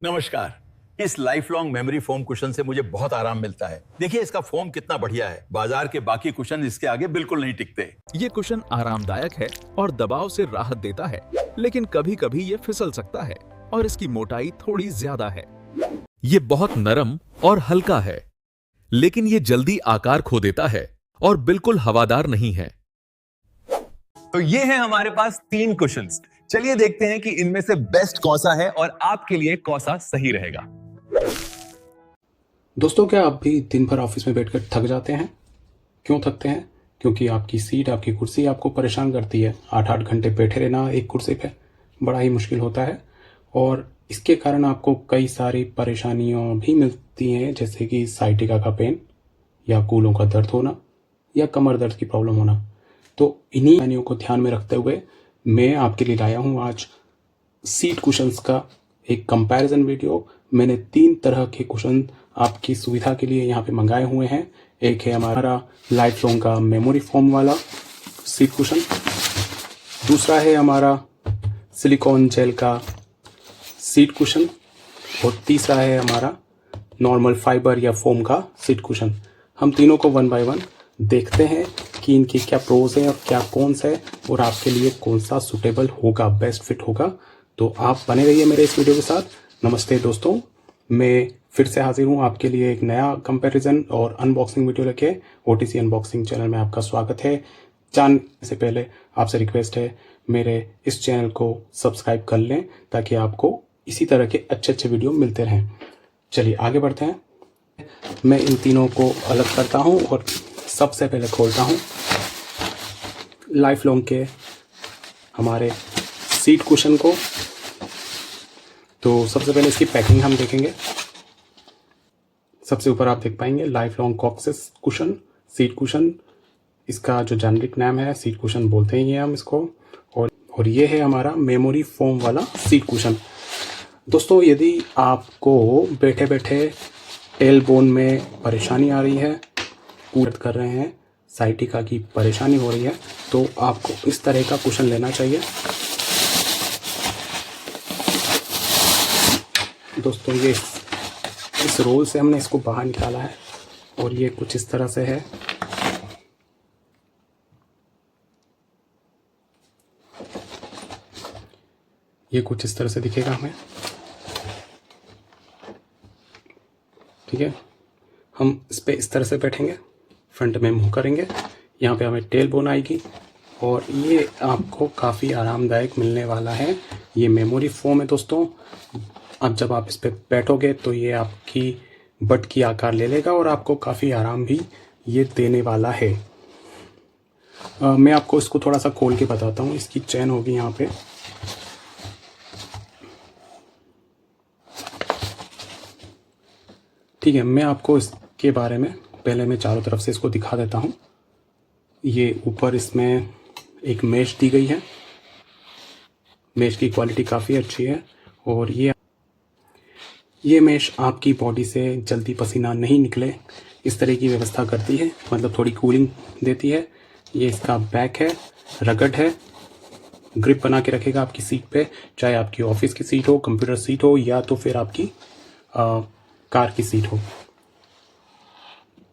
नमस्कार। इस life long memory foam cushion से मुझे बहुत आराम मिलता है। देखिए इसका फोम कितना बढ़िया है। बाजार के बाकी कुशन इसके आगे बिल्कुल नहीं टिकते। ये कुशन आरामदायक है और दबाव से राहत देता है, लेकिन कभी कभी ये फिसल सकता है और इसकी मोटाई थोड़ी ज्यादा है। ये बहुत नरम और हल्का है, लेकिन ये जल्दी आकार खो देता है और बिल्कुल हवादार नहीं है। तो ये है हमारे पास 3 कुशन्स। चलिए देखते हैं कि इनमें से बेस्ट कौन सा है और आपके लिए कौन सा सही रहेगा। दोस्तों, क्या आप भी दिन भर ऑफिस में बैठकर थक जाते हैं? क्यों थकते हैं? क्योंकि आपकी सीट, आपकी कुर्सी आपको परेशान करती है। 8-8 घंटे बैठे रहना एक कुर्सी पे बड़ा ही मुश्किल होता है और इसके कारण आपको कई सारी परेशानियां भी मिलती हैं, जैसे कि साइटिका का पेन या कूलों का दर्द होना या कमर दर्द की प्रॉब्लम होना। तो इन्हीं परेशानियों को ध्यान में रखते हुए मैं आपके लिए लाया हूँ आज सीट कुशन्स का एक कंपैरिजन वीडियो। मैंने 3 तरह के कुशन आपकी सुविधा के लिए यहाँ पे मंगाए हुए हैं। एक है हमारा लाइफ लॉन्ग का मेमोरी फोम वाला सीट कुशन, दूसरा है हमारा सिलिकॉन जेल का सीट कुशन और तीसरा है हमारा नॉर्मल फाइबर या फोम का सीट कुशन। हम तीनों को वन बाय वन देखते हैं कि इनके क्या प्रोज हैं और क्या कॉन्स है और आपके लिए कौन सा सुटेबल होगा, बेस्ट फिट होगा। तो आप बने रहिए मेरे इस वीडियो के साथ। नमस्ते दोस्तों, मैं फिर से हाजिर हूँ आपके लिए एक नया कंपैरिजन और अनबॉक्सिंग वीडियो लेके। ओटीसी अनबॉक्सिंग चैनल में आपका स्वागत है। जानने से पहले आपसे रिक्वेस्ट है, मेरे इस चैनल को सब्सक्राइब कर लें ताकि आपको इसी तरह के अच्छे अच्छे वीडियो मिलते रहें। चलिए आगे बढ़ते हैं। मैं इन तीनों को अलग करता हूँ और सबसे पहले खोलता हूँ लाइफ लॉन्ग के हमारे सीट कुशन को। तो सबसे पहले इसकी पैकिंग हम देखेंगे। सबसे ऊपर आप देख पाएंगे life long coccyx cushion seat cushion. इसका जो जेनरिक नाम है सीट कुशन बोलते ही हैं हम इसको। और ये है हमारा मेमोरी फोम वाला सीट कुशन। दोस्तों, यदि आपको बैठे बैठे टेल बोन में परेशानी आ रही है, कूद कर रहे हैं, साइटिका की परेशानी हो रही है, तो आपको इस तरह का कुशन लेना चाहिए। दोस्तों, ये इस रोल से हमने इसको बाहर निकाला है और ये कुछ इस तरह से है। ये कुछ इस तरह से दिखेगा हमें, ठीक है। हम इस पे इस तरह से बैठेंगे, फ्रंट में मुंह करेंगे, यहाँ पे हमें टेल बोन आएगी और ये आपको काफ़ी आरामदायक मिलने वाला है। ये मेमोरी फोम है दोस्तों। अब जब आप इस पे बैठोगे तो ये आपकी बट की आकार ले लेगा और आपको काफ़ी आराम भी ये देने वाला है। मैं आपको इसको थोड़ा सा खोल के बताता हूँ। इसकी चैन होगी यहाँ पे, ठीक है। मैं आपको इसके बारे में पहले मैं चारों तरफ से इसको दिखा देता हूँ। ये ऊपर इसमें एक मेश दी गई है। मेश की क्वालिटी काफ़ी अच्छी है और ये मेश आपकी बॉडी से जल्दी पसीना नहीं निकले इस तरह की व्यवस्था करती है, मतलब थोड़ी कूलिंग देती है। ये इसका बैक है, रगड़ है, ग्रिप बना के रखेगा आपकी सीट पे, चाहे आपकी ऑफिस की सीट हो, कंप्यूटर सीट हो या तो फिर आपकी कार की सीट हो।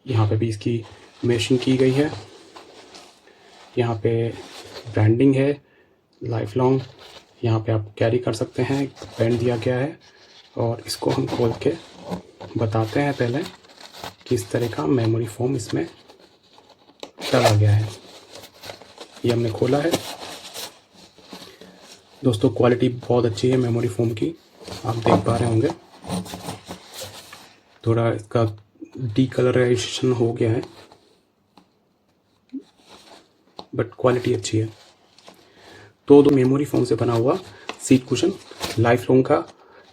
यहाँ पे भी इसकी मेशिंग की गई है। यहाँ पे ब्रांडिंग है लाइफ लॉन्ग। यहाँ पे आप कैरी कर सकते हैं, पेन दिया गया है। और इसको हम खोल के बताते हैं पहले कि इस तरह का मेमोरी फोम इसमें डाला गया है। ये हमने खोला है। दोस्तों, क्वालिटी बहुत अच्छी है मेमोरी फोम की, आप देख पा रहे होंगे। थोड़ा इसका डीकलराइजेशन हो गया है बट क्वालिटी अच्छी है। तो मेमोरी फोम से बना हुआ सीट कुशन लाइफ लॉन्ग का,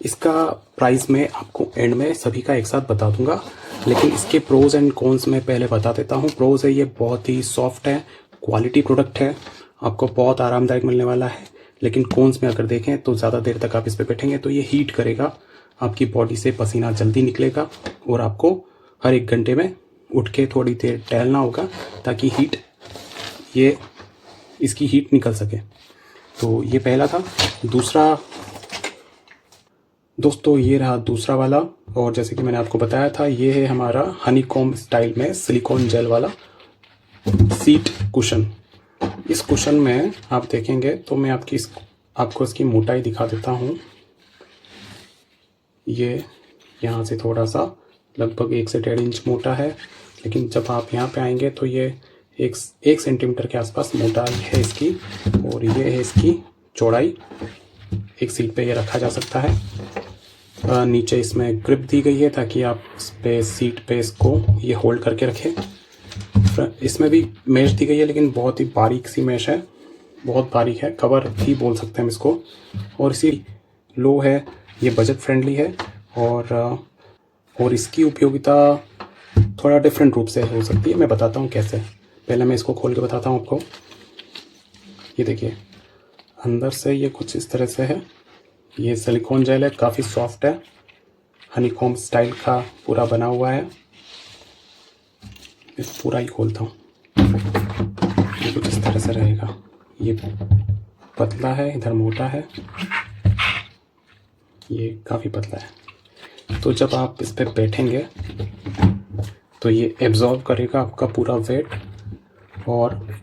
इसका प्राइस मैं आपको एंड में सभी का एक साथ बता दूंगा, लेकिन इसके प्रोज एंड कॉन्स में पहले बता देता हूँ। प्रोज है, ये बहुत ही सॉफ्ट है, क्वालिटी प्रोडक्ट है, आपको बहुत आरामदायक मिलने वाला है। लेकिन कॉन्स में अगर देखें तो ज़्यादा देर तक आप इस पर बैठेंगे तो ये हीट करेगा, आपकी बॉडी से पसीना जल्दी निकलेगा और आपको हर 1 घंटे में उठ के थोड़ी देर टहलना होगा ताकि इसकी हीट निकल सके। तो ये पहला था। दूसरा दोस्तों ये रहा दूसरा वाला, और जैसे कि मैंने आपको बताया था ये है हमारा हनीकॉम्ब स्टाइल में सिलिकॉन जेल वाला सीट कुशन। इस कुशन में आप देखेंगे तो मैं आपको इसकी मोटाई दिखा देता हूँ। ये यहाँ से थोड़ा सा लगभग 1 से 1.5 इंच मोटा है, लेकिन जब आप यहाँ पे आएंगे तो ये 1 सेंटीमीटर के आसपास मोटाई है इसकी, और ये है इसकी चौड़ाई। एक सीट पे ये रखा जा सकता है। नीचे इसमें ग्रिप दी गई है ताकि आप इस पे सीट पे इसको ये होल्ड करके रखें। इसमें भी मेश दी गई है, लेकिन बहुत ही बारीक सी मेश है, बहुत बारीक है, कवर भी बोल सकते हैं हम इसको। और इसी लो है, ये बजट फ्रेंडली है, और इसकी उपयोगिता थोड़ा डिफरेंट रूप से हो सकती है। मैं बताता हूँ कैसे। पहले मैं इसको खोल के बताता हूँ आपको। ये देखिए अंदर से ये कुछ इस तरह से है। ये सिलिकॉन जेल है, काफ़ी सॉफ्ट है, हनीकॉम्ब स्टाइल का पूरा बना हुआ है। मैं पूरा ही खोलता हूँ। ये कुछ इस तरह से रहेगा। ये पतला है, इधर मोटा है, ये काफ़ी पतला है। तो जब आप इस पर बैठेंगे तो ये एब्जॉर्ब करेगा आपका पूरा वेट, और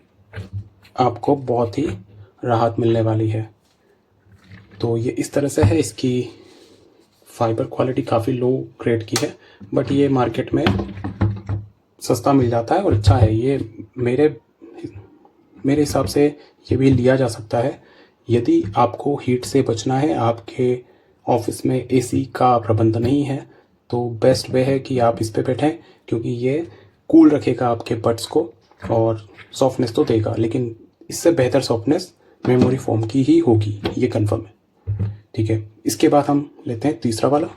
आपको बहुत ही राहत मिलने वाली है। तो ये इस तरह से है। इसकी फाइबर क्वालिटी काफ़ी लो ग्रेड की है, बट ये मार्केट में सस्ता मिल जाता है और अच्छा है। ये मेरे हिसाब से ये भी लिया जा सकता है। यदि आपको हीट से बचना है, आपके ऑफिस में एसी का प्रबंध नहीं है, तो बेस्ट वे है कि आप इस पे बैठें, क्योंकि ये कूल रखेगा आपके बट्स को और सॉफ्टनेस तो देगा, लेकिन इससे बेहतर सॉफ्टनेस मेमोरी फोम की ही होगी, ये कंफर्म है। ठीक है, इसके बाद हम लेते हैं तीसरा वाला।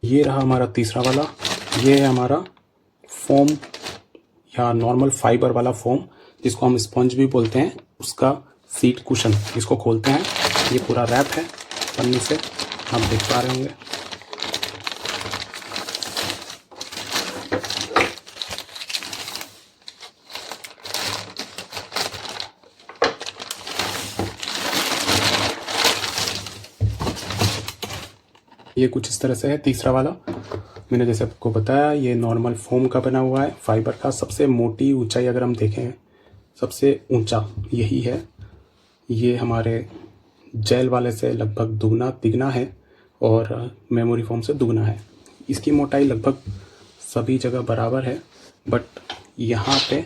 ये रहा हमारा तीसरा वाला। ये है हमारा फोम या नॉर्मल फाइबर वाला फोम, जिसको हम स्पंज भी बोलते हैं, उसका सीट कुशन। इसको खोलते हैं। ये पूरा रैप है पन्नी से, आप देख पा रहे होंगे। ये कुछ इस तरह से है तीसरा वाला। मैंने जैसे आपको बताया ये नॉर्मल फोम का बना हुआ है, फाइबर का। सबसे मोटी ऊंचाई अगर हम देखें, सबसे ऊंचा यही है। ये हमारे जेल वाले से लगभग दुगना तिगना है, और मेमोरी फोम से दुगना है। इसकी मोटाई लगभग सभी जगह बराबर है, बट यहाँ पे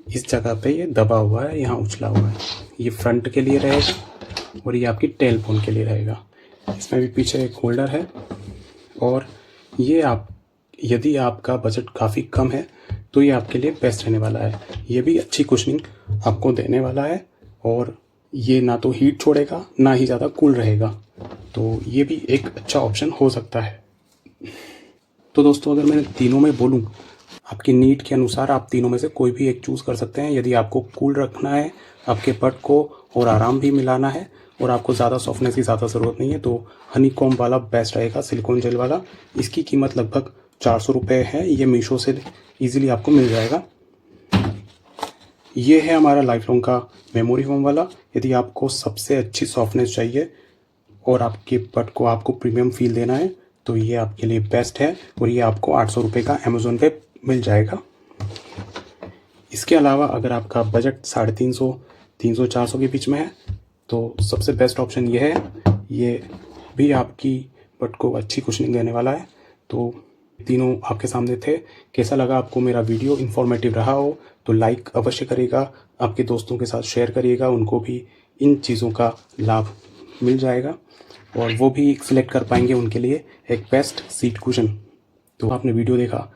इस जगह पे ये दबा हुआ है, यहाँ उछला हुआ है। ये फ्रंट के लिए रहेगा और ये आपकी टेल फोन के लिए रहेगा। इसमें भी पीछे एक होल्डर है, और ये यदि आपका बजट काफ़ी कम है तो ये आपके लिए बेस्ट रहने वाला है। ये भी अच्छी कुशनिंग आपको देने वाला है, और ये ना तो हीट छोड़ेगा ना ही ज़्यादा कूल रहेगा, तो ये भी एक अच्छा ऑप्शन हो सकता है। तो दोस्तों अगर मैं तीनों में बोलूँ, आपकी नीड के अनुसार आप तीनों में से कोई भी एक चूज़ कर सकते हैं। यदि आपको कूल रखना है, आपके बट को और आराम भी मिलाना है, और आपको ज़्यादा सॉफ्टनेस की ज़्यादा ज़रूरत नहीं है, तो हनीकॉम्ब वाला बेस्ट रहेगा, सिलिकॉन जेल वाला। इसकी कीमत लगभग 400 रुपये है। ये मीशो से ईजिली आपको मिल जाएगा। ये है हमारा लाइफ लॉन्ग का मेमोरी फोम वाला। यदि आपको सबसे अच्छी सॉफ्टनेस चाहिए और आपके बट को आपको प्रीमियम फील देना है, तो ये आपके लिए बेस्ट है, और ये आपको 800 रुपये का अमेज़ोन पे मिल जाएगा। इसके अलावा अगर आपका बजट 350, 300, 400 के बीच में है, तो सबसे बेस्ट ऑप्शन ये है। ये भी आपकी बट को अच्छी कुशनिंग देने वाला है। तो तीनों आपके सामने थे। कैसा लगा आपको मेरा वीडियो? इन्फॉर्मेटिव रहा हो तो लाइक अवश्य करिएगा, आपके दोस्तों के साथ शेयर करिएगा, उनको भी इन चीज़ों का लाभ मिल जाएगा और वो भी सिलेक्ट कर पाएंगे उनके लिए एक बेस्ट सीट कुशन। तो आपने वीडियो देखा,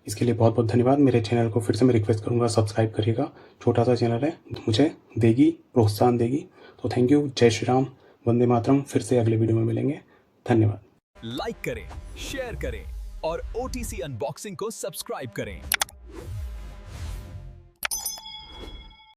इसके लिए बहुत बहुत धन्यवाद। मेरे चैनल को फिर से मैं रिक्वेस्ट करूंगा, सब्सक्राइब करिएगा। छोटा सा चैनल है, मुझे प्रोत्साहन देगी। तो थैंक यू। जय श्री राम, वंदे मातरम। फिर से अगले वीडियो में मिलेंगे। धन्यवाद। लाइक करें, शेयर करें और OTC अनबॉक्सिंग को सब्सक्राइब करें।